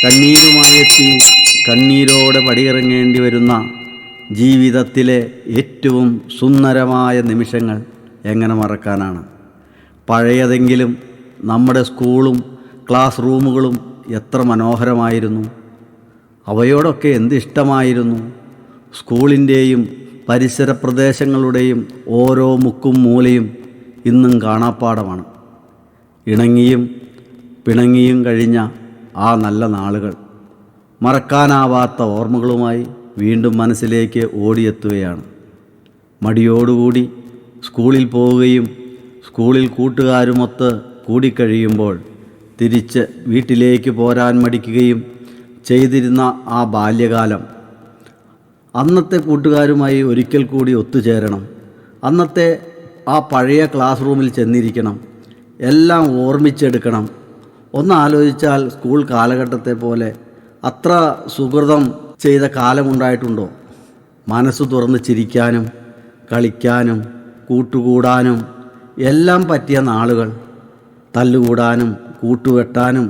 കണ്ണീരുമായെത്തി കണ്ണീരോടെ പടിയിറങ്ങേണ്ടി വരുന്ന ജീവിതത്തിലെ ഏറ്റവും സുന്ദരമായ നിമിഷങ്ങൾ എങ്ങനെ മറക്കാനാണ്? പഴയതെങ്കിലും നമ്മുടെ സ്കൂളും ക്ലാസ് റൂമുകളും എത്ര മനോഹരമായിരുന്നു! അവയോടൊക്കെ എന്തിഷ്ടമായിരുന്നു! സ്കൂളിൻ്റെയും പരിസര പ്രദേശങ്ങളുടെയും ഓരോ മുക്കും മൂലയും ഇന്നും കാണാപ്പാടമാണ്. ഇണങ്ങിയും പിണങ്ങിയും കഴിഞ്ഞ ആ നല്ല നാളുകൾ മറക്കാനാവാത്ത ഓർമ്മകളുമായി വീണ്ടും മനസ്സിലേക്ക് ഓടിയെത്തുകയാണ്. മടിയോടുകൂടി സ്കൂളിൽ പോവുകയും സ്കൂളിൽ കൂട്ടുകാരുമൊത്ത് കൂടിക്കഴിയുമ്പോൾ തിരിച്ച് വീട്ടിലേക്ക് പോരാൻ മടിക്കുകയും ചെയ്തിരുന്ന ആ ബാല്യകാലം. അന്നത്തെ കൂട്ടുകാരുമായി ഒരിക്കൽ കൂടി ഒത്തുചേരണം. അന്നത്തെ ആ പഴയ ക്ലാസ് റൂമിൽ ചെന്നിരിക്കണം. എല്ലാം ഓർമ്മിച്ചെടുക്കണം. ഒന്നാലോചിച്ചാൽ സ്കൂൾ കാലഘട്ടത്തെ പോലെ അത്ര സുഹൃതം ചെയ്ത കാലമുണ്ടായിട്ടുണ്ടോ? മനസ്സ് തുറന്ന് ചിരിക്കാനും കളിക്കാനും കൂട്ടുകൂടാനും എല്ലാം പറ്റിയ നാളുകൾ. തല്ലുകൂടാനും കൂട്ടുവെട്ടാനും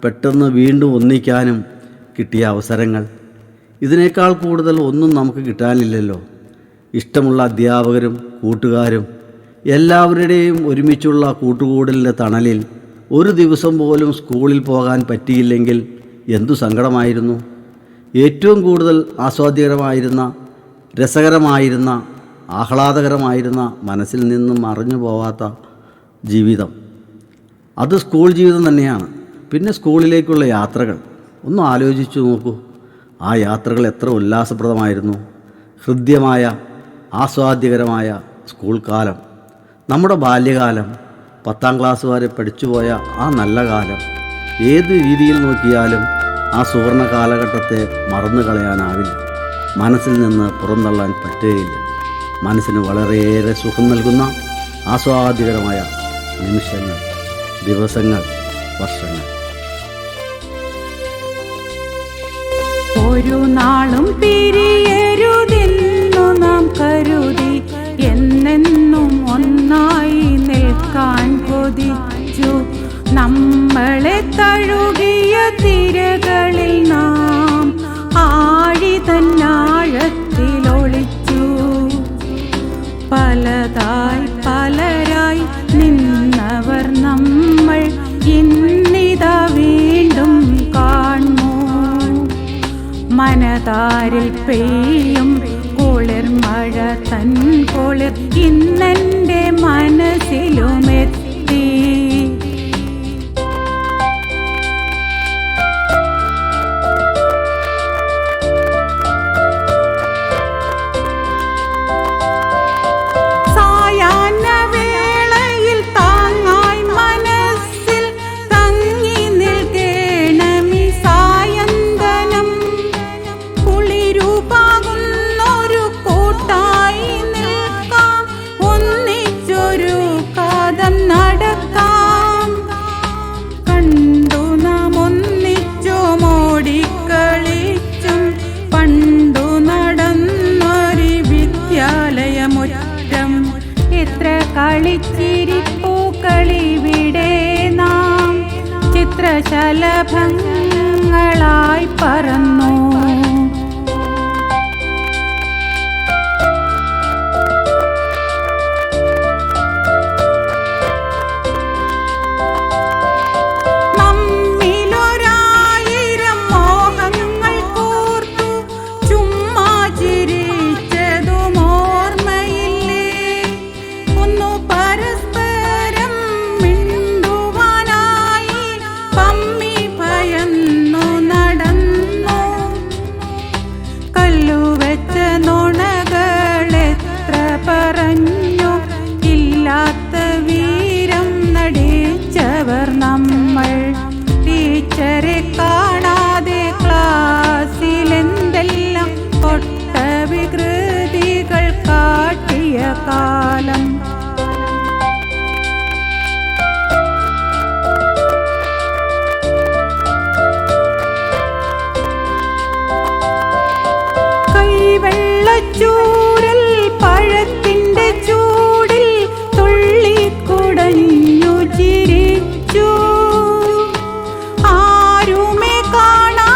പെട്ടെന്ന് വീണ്ടും ഒന്നിക്കാനും കിട്ടിയ അവസരങ്ങൾ. ഇതിനേക്കാൾ കൂടുതൽ ഒന്നും നമുക്ക് കിട്ടാനില്ലല്ലോ. ഇഷ്ടമുള്ള അധ്യാപകരും കൂട്ടുകാരും എല്ലാവരുടെയും ഒരുമിച്ചുള്ള കൂട്ടുകൂടലിൻ്റെ തണലിൽ ഒരു ദിവസം പോലും സ്കൂളിൽ പോകാൻ പറ്റിയില്ലെങ്കിൽ എന്തു സങ്കടമായിരുന്നു! ഏറ്റവും കൂടുതൽ ആസ്വാദ്യകരമായിരുന്ന, രസകരമായിരുന്ന, ആഹ്ലാദകരമായിരുന്ന, മനസ്സിൽ നിന്നും മറഞ്ഞു പോവാത്ത ജീവിതം അത് സ്കൂൾ ജീവിതം തന്നെയാണ്. പിന്നെ സ്കൂളിലേക്കുള്ള യാത്രകൾ ഒന്ന് ആലോചിച്ചു നോക്കൂ. ആ യാത്രകൾ എത്ര ഉല്ലാസപ്രദമായിരുന്നു! ഹൃദ്യമായ ആസ്വാദ്യകരമായ സ്കൂൾ കാലം, നമ്മുടെ ബാല്യകാലം, 10ാം ക്ലാസ് വരെ പഠിച്ചുപോയ ആ നല്ല കാലം. ഏത് രീതിയിൽ നോക്കിയാലും ആ സുവർണ കാലഘട്ടത്തെ മറന്നു കളയാനാവില്ല. മനസ്സിൽ നിന്ന് പുറന്തള്ളാൻ പറ്റുകയില്ല. മനസ്സിന് വളരെയേറെ സുഖം നൽകുന്ന ആസ്വാദ്യകരമായ നിമിഷങ്ങൾ, ദിവസങ്ങൾ, വർഷങ്ങൾ. ഒരു നാളും പിരിയരുതെന്നു നാം കരുതി എന്നെന്നും ഒന്നായി നിൽക്കാൻ കൊതിച്ചു. നമ്മളെ തഴുകിയ തിരകളിൽ നാം ആഴി തന്നാഴത്തിലൊളിച്ചു. പലതായി പലരായി നിന്നവർ നമ്മൾ ഇന്നിതാ വീണ്ടും കാണുന്നു. മനതാരിൽ പെയ്യും കുളിർ മഴ തൻ കുളിർ ഇന്നെൻ്റെ മനസ്സിലുമെത്തി. കളിച്ചിരിപ്പൂക്കളിവിടെ നാം ചിത്രശലഭങ്ങളായി പറന്നു. ടീച്ചറെ കാണാതെ ക്ലാസ്സിലെന്തെല്ലാം പൊട്ട വികൃതികൾ കാട്ടിയ കാലം. കൈവെള്ളച്ചൂരൽ പഴത്തിൻ്റെ ചൂടിൽ തുള്ളിക്കുടഞ്ഞു ചിരിച്ചു. ആരുമേ കാണാ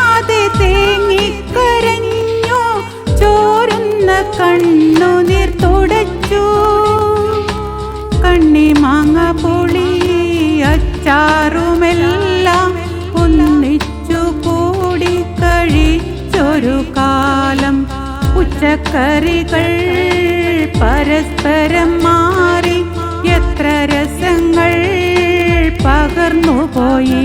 പച്ചക്കറികൾ പരസ്പരം മാറി എത്ര രസങ്ങൾ പകർന്നുപോയി.